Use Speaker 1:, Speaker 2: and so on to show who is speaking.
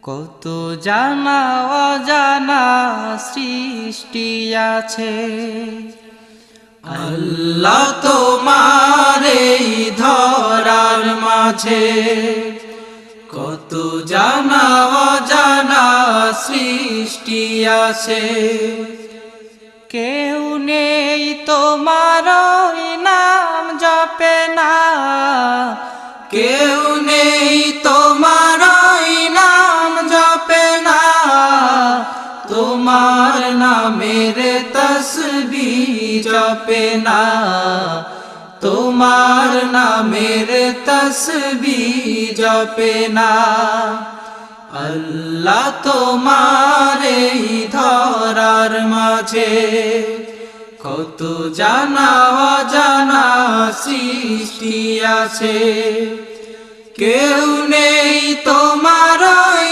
Speaker 1: কত জানা অজানা সৃষ্টি আছে।
Speaker 2: আল্লাহ তোমার এই ধরার মাঝে কত জানা অজানা সৃষ্টি আছে।
Speaker 1: কেউ নেই তোমার নাম জপে না,
Speaker 2: কেউ নেই তোমার নাম জপে না, তোমার নামের তসবিহ জপে না, তোমার নামের তসবিহ জপে না। আল্লাহ তোমার এই ধরার মাঝে কত জানা অজানা সৃষ্টি আছে। কেউ নেই তো